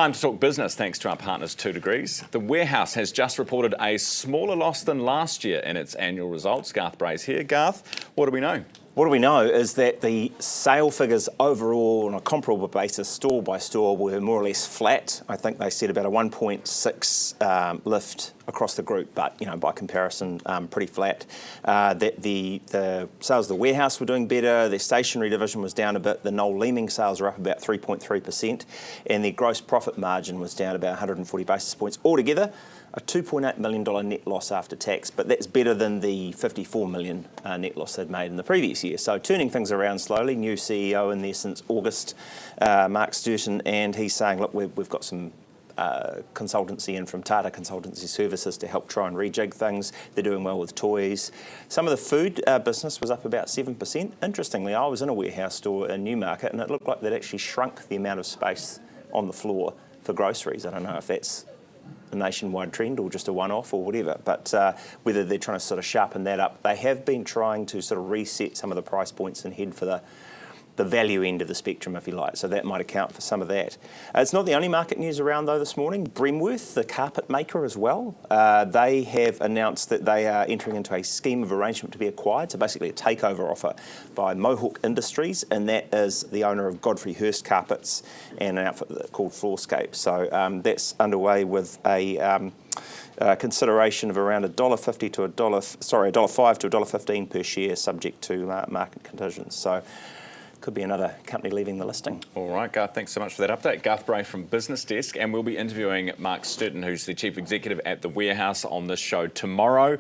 Time to talk business thanks to our partners 2 Degrees. The Warehouse has just reported a smaller loss than last year in its annual results. Garth Bray's here. Garth, what do we know? What do we know is that the sale figures overall on a comparable basis, store by store, were more or less flat. I think they said about a 1.6 lift across the group, but by comparison, pretty flat. That the sales of the Warehouse were doing better. Their stationery division was down a bit. The Noel Leeming sales were up about 3.3%, and their gross profit margin was down about 140 basis points. Altogether, a $2.8 million net loss after tax, but that's better than the $54 million net loss they'd made in the previous year. So turning things around slowly. New CEO in there since August, Mark Sturton, and he's saying, look, we've got some consultancy in from Tata Consultancy Services to help try and rejig things. They're doing well with toys. Some of the food business was up about 7%. Interestingly, I was in a Warehouse store in Newmarket and it looked like they'd actually shrunk the amount of space on the floor for groceries. I don't know if that's a nationwide trend or just a one-off or whatever, but whether they're trying to sort of sharpen that up. They have been trying to sort of reset some of the price points and head for the value end of the spectrum, if you like, so that might account for some of that. It's not the only market news around, though, this morning. Bremworth, the carpet maker as well, they have announced that they are entering into a scheme of arrangement to be acquired, so basically a takeover offer by Mohawk Industries, and that is the owner of Godfrey Hirst Carpets and an outfit called Floorscape. So that's underway with a consideration of around $1.50 to $1.05 to $1.15 per share, subject to market conditions. So could be another company leaving the listing. All right, Garth, thanks so much for that update. Garth Bray from Business Desk, and we'll be interviewing Mark Sturton, who's the Chief Executive at the Warehouse, on this show tomorrow.